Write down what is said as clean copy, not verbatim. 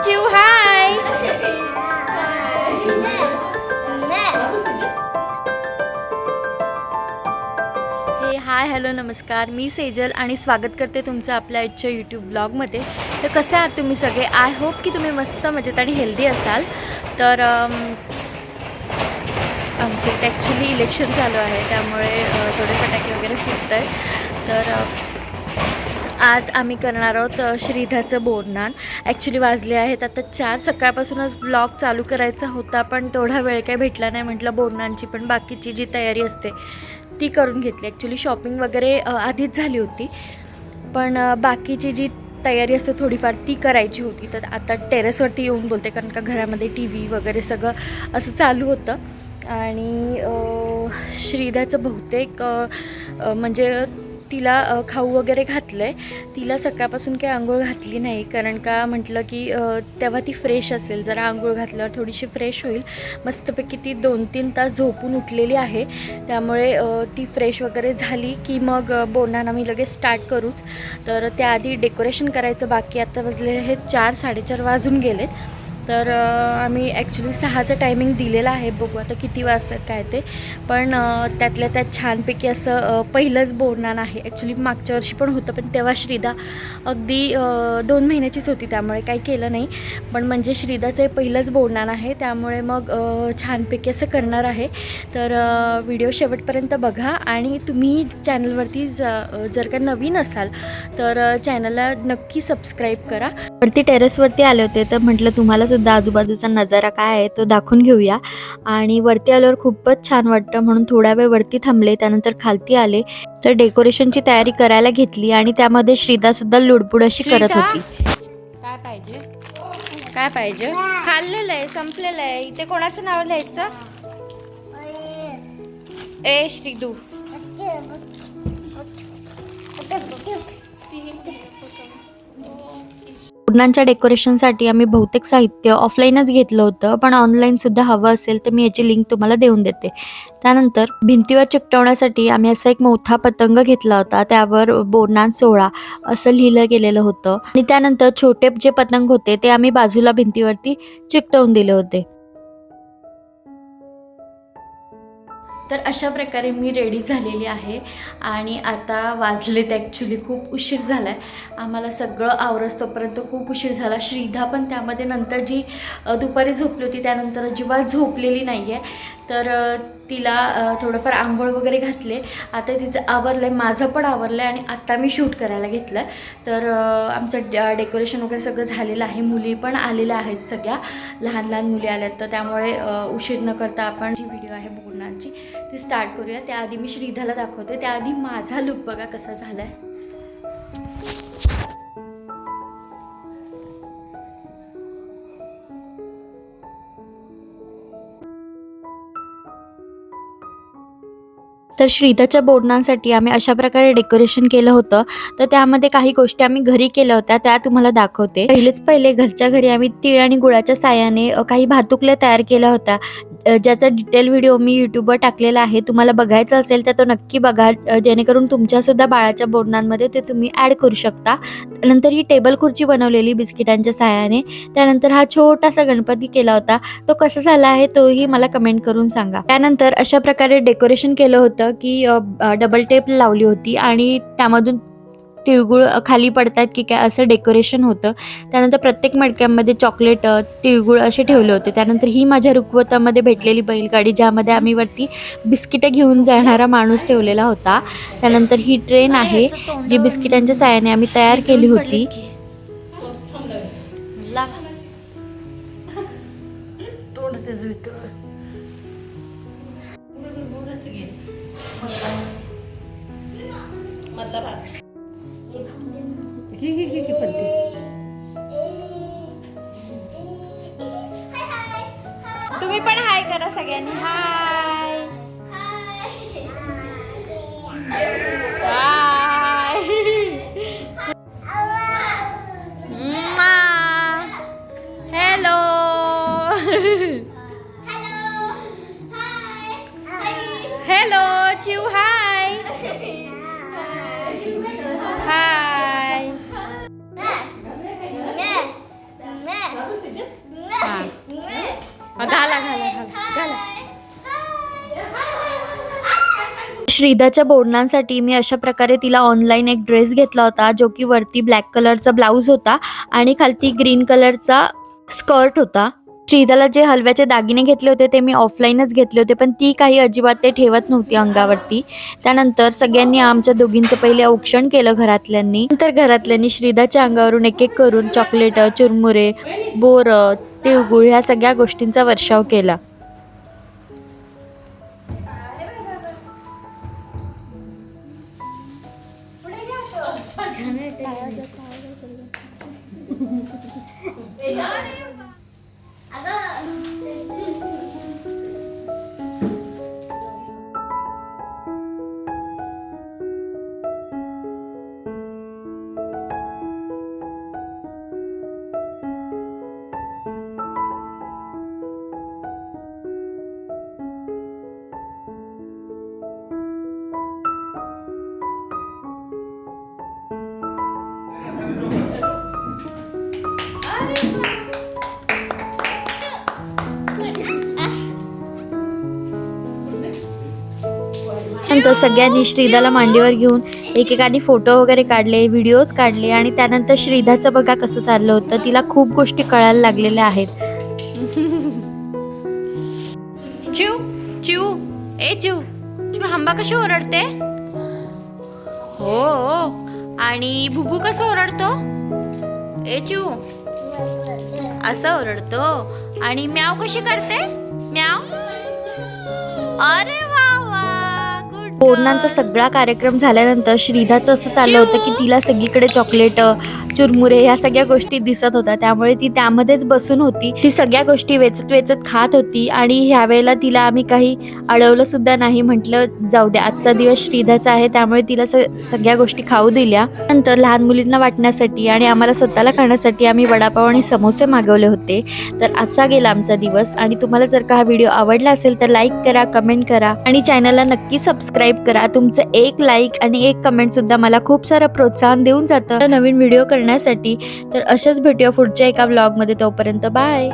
चिव हाय. हे hi hello नमस्कार, मी सेजल आणि स्वागत करते तुमचं आपल्या आजच्या यूट्यूब ब्लॉगमध्ये. तर कसे आहात तुम्ही सगळे? आय होप की तुम्ही मस्त मजेत आणि हेल्दी असाल. तर आमचे इथे ॲक्च्युली इलेक्शन चालू आहे, त्यामुळे थोडे फटाके वगैरे फुटत आहेत. तर आज आम्ही करणार आहोत श्रीधाचं बोरनान. ॲक्च्युली वाजले आहेत आता 4. सकाळपासूनच ब्लॉग चालू करायचा होता, पण तेवढा वेळ काही भेटला नाही. म्हटलं बोरनानची पण बाकीची जी तयारी असते ती करून घेतली. ॲक्च्युली शॉपिंग वगैरे आधीच झाली होती, पण बाकीची जी तयारी असते थोडीफार ती करायची होती. तर आता टेरेसवरती येऊन बोलते, कारण का घरामध्ये टी व्ही वगैरे सगळं असं चालू होतं. आणि श्रीधाचं बहुतेक म्हणजे तिला खाऊ वगैरे घातलं आहे. तिला सकाळपासून काही आंघोळ घातली नाही, कारण का म्हटलं की तेव्हा ती फ्रेश असेल. जरा आंघोळ घातल्यावर थोडीशी फ्रेश होईल. मस्तपैकी ती 2-3 तास झोपून उठलेली आहे, त्यामुळे ती फ्रेश वगैरे झाली की मग बोरनान आम्ही लगेच स्टार्ट करूच. तर त्याआधी डेकोरेशन करायचं बाकी. आता वाजले हे 4-4:30 वाजून गेलेत. तर आम्ही ॲक्च्युली 6चं टायमिंग दिलेलं आहे. बघू आता किती वाजतात काय ते. पण त्यातल्या त्यात छानपैकी असं पहिलंच बोरनान आहे. ॲक्च्युली मागच्या वर्षी पण होतं, पण तेव्हा श्रीधा अगदी 2 महिन्याचीच होती, त्यामुळे काही केलं नाही. पण म्हणजे श्रीधाचं हे पहिलंच बोरनान आहे, त्यामुळे मग छानपैकी असं करणार आहे. तर व्हिडिओ शेवटपर्यंत बघा. आणि तुम्ही चॅनलवरती जर का नवीन असाल तर चॅनलला नक्की सबस्क्राईब करा. वरती टेरेसवरती आले होते, तर म्हटलं तुम्हाला सुद्धा आजूबाजूचा नजारा काय आहे तो दाखवून घेऊया. आणि वरती आल्यावर खूपच छान वाटतं, म्हणून थोडा वेळ वरती थांबले. त्यानंतर खालती आले तर डेकोरेशनची तयारी करायला घेतली. आणि त्यामध्ये श्रीधा सुद्धा लुडबुड अशी करत होती. काय पाहिजे काय पाहिजे? खाल्लेलं आहे, संपलेलं आहे. इथे कोणाचं नाव लिहायचं? ए श्रीदू, बोरनानच्या डेकोरेशनसाठी आम्ही बहुतेक साहित्य ऑफलाईनच घेतलं होतं, पण ऑनलाईनसुद्धा हवं असेल तर मी याची लिंक तुम्हाला देऊन देते. त्यानंतर भिंतीवर चिकटवण्यासाठी आम्ही असा एक मोठा पतंग घेतला होता, त्यावर बोरनान 16 असं लिहिलं गेलेलं होतं. आणि त्यानंतर छोटे जे पतंग होते ते आम्ही बाजूला भिंतीवरती चिकटवून दिले होते. तर अशा प्रकारे मी रेडी झालेली आहे. आणि आता वाजलेत ॲक्च्युली खूप उशीर झाला आहे. आम्हाला सगळं आवरस्तोपर्यंत खूप उशीर झाला. श्रीधा पण त्यामध्ये नंतर जी दुपारी झोपली होती त्यानंतर अजिबात झोपलेली नाही आहे. तर तिला थोडंफार आंघोळ वगैरे घातले. आता तिचं आवरलं आहे, माझं पण आवरलं आहे. आणि आत्ता मी शूट करायला घेतलं आहे. तर आमचं डेकोरेशन वगैरे सगळं झालेलं आहे. मुली पण आलेल्या आहेत, सगळ्या लहान लहान मुली आल्यात. तर त्यामुळे उशीर न करता आपण जी व्हिडिओ आहे बोरनानची ती स्टार्ट करूया. त्याआधी मी श्रीधाला दाखवते. त्याआधी माझा लुक बघा कसा झाला आहे. तर श्रीधाच्या बोरनांसाठी आम्ही अशा प्रकारे डेकोरेशन केलं होतं. तर त्यामध्ये काही गोष्टी आम्ही घरी केल्या होत्या, त्या तुम्हाला दाखवते. पहिले घरच्या घरी आम्ही तीळ आणि गुळाच्या साह्याने काही भातुकल्या तयार केल्या होत्या, ज्याचा डिटेल व्हिडिओ मी यूट्यूबवर टाकलेला आहे. तुम्हाला बघायचा असेल तर तो नक्की बघा, जेणेकरून तुमच्यासुद्धा बाळाच्या बोरनांमध्ये ते तुम्ही ॲड करू शकता. नंतर ही टेबल खुर्ची बनवलेली बिस्किटांच्या साह्याने. त्यानंतर हा छोटासा गणपती केला होता. तो कसा झाला आहे तोही मला कमेंट करून सांगा. त्यानंतर अशा प्रकारे डेकोरेशन केलं होतं की डबल टेप लावली होती आणि त्यामधून तिळगुळ खाली पडतात की काय असं डेकोरेशन होतं. त्यानंतर प्रत्येक मडक्यामध्ये चॉकलेट, तिळगुळ असे ठेवले होते. त्यानंतर ही माझ्या रुखवतामध्ये भेटलेली बैलगाडी, ज्यामध्ये आम्ही वरती बिस्किटं घेऊन जाणारा माणूस ठेवलेला होता. त्यानंतर ही ट्रेन आहे जी बिस्किटांच्या साह्याने आम्ही तयार केली होती. तुम्ही पण हाय करा सगळ्यांनी. हाय हाय. हॅलो. हॅलो चिव हाय. हाय. श्रीदाच्या बोडणांसाठी मी अशा प्रकारे तिला ऑनलाईन एक ड्रेस घेतला होता, जो की वरती ब्लॅक कलरचा ब्लाऊज होता आणि खालती ग्रीन कलरचा स्कर्ट होता. श्रीदाला जे हलव्याचे दागिने घेतले होते ते मी ऑफलाईनच घेतले होते, पण ती काही अजिबात ते ठेवत नव्हती अंगावरती. त्यानंतर सगळ्यांनी आमच्या दोघींचं पहिले औक्षण केलं घरातल्यांनी. नंतर घरातल्यांनी श्रीदाच्या अंगावरून एक एक करून चॉकलेट, चुरमुरे, बोरं, तिळगुळ ह्या सगळ्या गोष्टींचा वर्षाव केला. नंतर सगळ्यांनी श्रीदाला मांडीवर घेऊन एकेकाने फोटो वगैरे काढले, व्हिडिओज काढले आणि त्यानंतर श्रीदाचं बघा कसं चाललं होतं. तिला खूप गोष्टी कळायला लागलेल्या आहेत. चिव चिव ए चिव चिव हंबा कशी ओरडते हो, आणि भुबू कसं ओरडतो ए चिव असं ओरडतो. आणि म्याव कशी करते म्याव. अरे बोडणांचा सगळा कार्यक्रम झाल्यानंतर श्रीदाचं असं चाललं होतं की तिला सगळीकडे चॉकलेट, चुरमुरे ह्या सगळ्या गोष्टी दिसत होत्या, त्यामुळे ती त्यामध्येच बसून होती. ती सगळ्या गोष्टी वेचत वेचत खात होती आणि ह्या वेळेला तिला आम्ही काही अडवलं सुद्धा नाही. म्हटलं जाऊ द्या, आजचा दिवस श्रीदाचा आहे, त्यामुळे तिला सगळ्या गोष्टी खाऊ दिल्या. नंतर लहान मुलींना वाटण्यासाठी आणि आम्हाला स्वतःला खाण्यासाठी आम्ही वडापाव आणि समोसे मागवले होते. तर असा गेला आमचा दिवस. आणि तुम्हाला जर का हा व्हिडिओ आवडला असेल तर लाईक करा, कमेंट करा आणि चॅनलला नक्की सबस्क्राईब करा. तुमचं एक लाईक आणि एक कमेंट सुद्धा मला खूप सारं प्रोत्साहन देऊन जातं नवीन व्हिडिओ करण्यासाठी. तर अशाच भेटूया पुढच्या एका व्लॉगमध्ये. तोपर्यंत बाय.